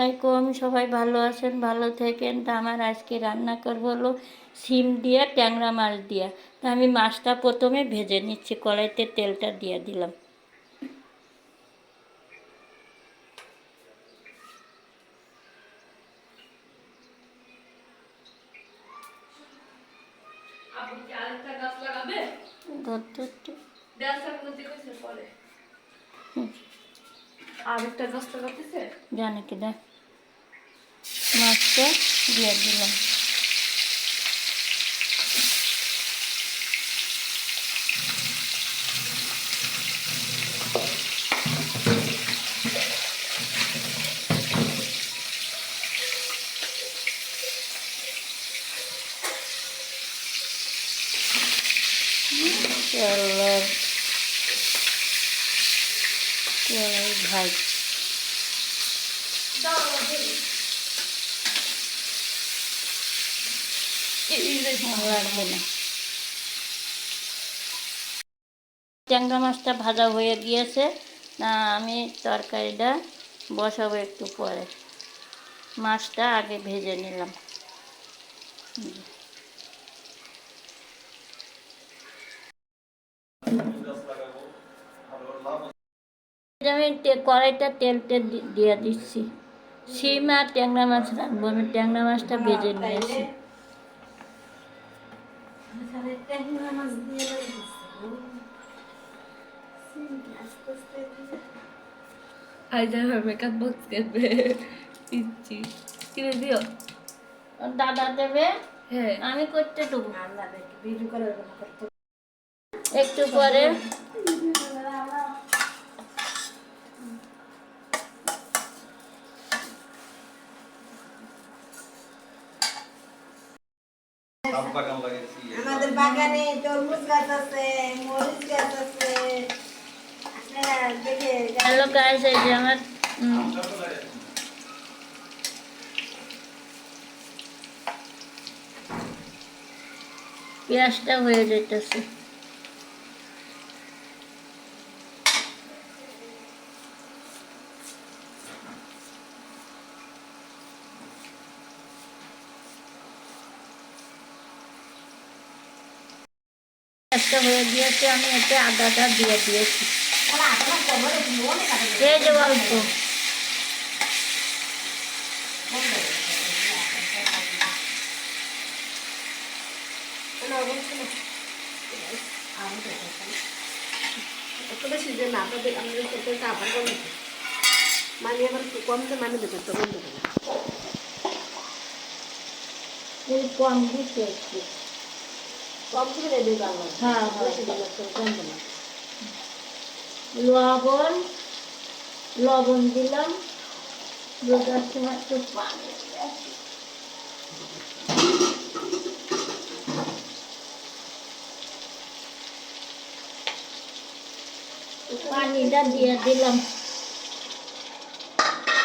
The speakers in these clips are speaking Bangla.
আলাইকুম, সবাই ভালো আছেন, ভালো থেকেন। তা আমার আজকে রান্না করব হলো শিম দিয়ে ট্যাংরা মাছ দিয়ে। তা আমি মাছটা প্রথমে ভেজে নিচ্ছি, কড়াইতে তেলটা দিয়ে দিলাম। জানে কি দেখ, মাছটা দিয়ে দিলাম। ভাই লাগবে না। ট্যাংরা মাছটা ভাজা হয়ে গিয়েছে, না আমি তরকারিটা বসাবো একটু পরে। মাছটা আগে ভেজে নিলাম। আমি কড়াইটা তেলটা দিয়ে দিচ্ছি। শিম আর ট্যাংরা মাছ রাখবো, আমি ট্যাংরা মাছটা ভেজে নিয়েছি। দাদা দেবে, আমি করতে দেবো একটু পরে। আমাদের বাগানে তরমুজ গাছ আছে, মরিচ গাছ আছে। হ্যালো গাইস, এই যে আমার পেঁয়াজটা হয়ে যেতেছে। একটা হয়ে গিয়েছে, আমি এতে আদাটা দিয়ে দিয়েছি। এই যে অল্প কম দিতে একটু লবণ লবণ দিলাম, রোজার সময় একটু পানি পানিটা দিয়ে দিলাম।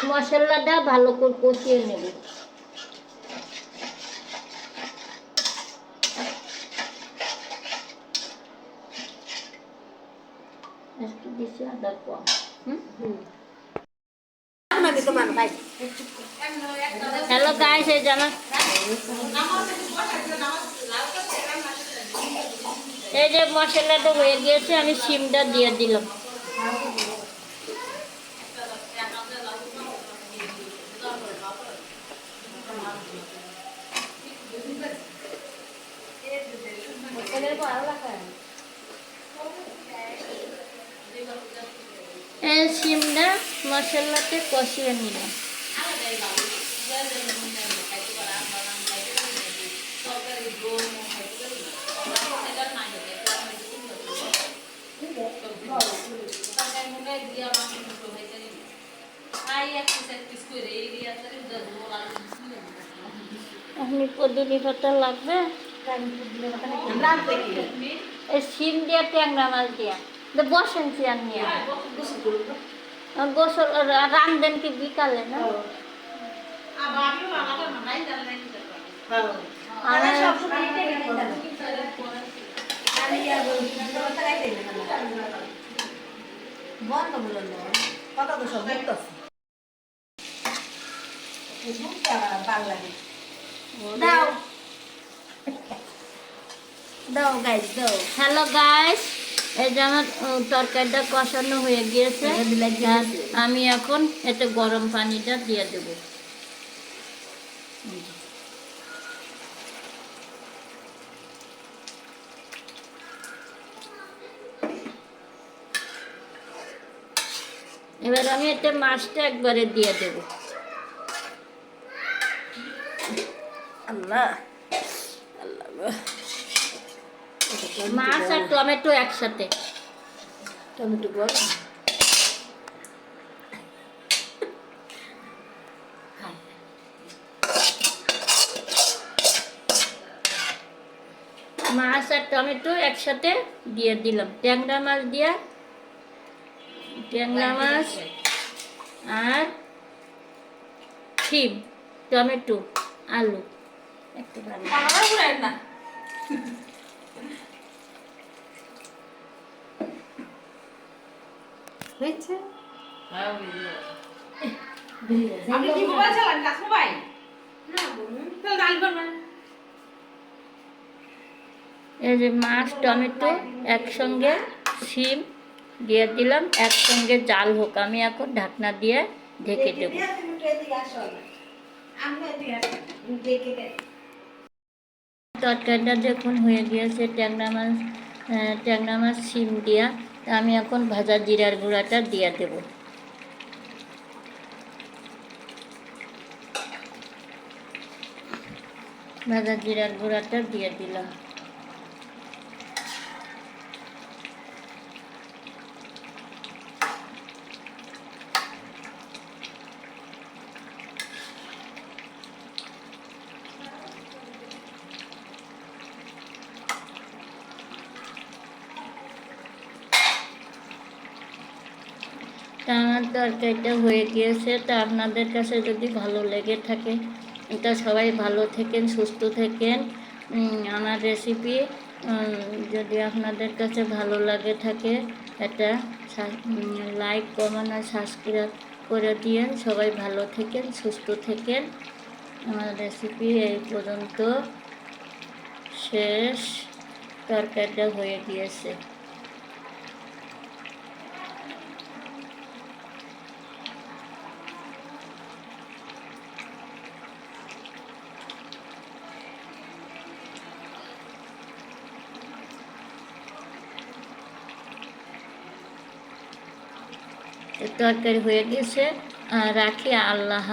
মশলাটা ভালো করে কষিয়ে নেব। একটু বেশি আদা কম। হ্যালো গাইস, এই জানা এই যে মশলাটা হয়ে গিয়েছে, আমি শিমটা দিয়ে দিলাম। এই শিমটা মশলাতে কষিয়ে নিলাম। আপনি পদুনি পাতা লাগবে, এই শিম দিয়ে ট্যাংরা মাছ দিয়া বসেন চেয়ার নিয়ে গোসল রান্ধেন কি বিকালে না? এই দুধটা আমার ভালো লাগে। দাও দাও গাইস দাও। হ্যালো গাইস, এই যে আমার তরকারিটা কষানো হয়ে গিয়েছে। আর আমি এখন এতে গরম পানিটা দিয়ে দেব। এবার আমি এতে মাছটা একবারে দিয়ে দেব। আল্লাহ আল্লাহ গো। মাছ আর টমেটো একসাথে। টমেটো গরম। মাছ আর টমেটো একসাথে দিয়ে দিলাম। ট্যাংরা মাছ দিয়ে, ট্যাংরা মাছ আর শিম, টমেটো, আলু একটু ভালো। হয়েছে? আপনি কি মোবাইল চালান কাজ মোবাইল? তাহলে ডাল করবেন। এই যে মাছ টমেটো একসঙ্গে, শিম দিয়ে দিলাম, একসঙ্গে জাল হোক। আমি এখন ঢাকনা দিয়ে ঢেকে দেবো। তরকারিটা যখন হয়ে গিয়েছে ট্যাংরা মাছ শিম দিয়া, আমি এখন ভাজা জিরার গুঁড়াটা দিয়ে দেব। ভাজা জিরার গুঁড়াটা দিয়ে দিলাম। তা আমার তরকারিটা হয়ে গিয়েছে। তা আপনাদের কাছে যদি ভালো লেগে থাকে, তা সবাই ভালো থাকেন, সুস্থ থাকেন। আমার রেসিপি যদি আপনাদের কাছে ভালো লাগে থাকে, এটা লাইক কমেন্ট আর সাবস্ক্রাইব করে দিয়েন। সবাই ভালো থাকেন, সুস্থ থাকেন। আমার রেসিপি এই পর্যন্ত শেষ। তরকারিটা হয়ে গিয়েছে। তরকারি হয়ে গেছে। রাখি। আল্লাহ।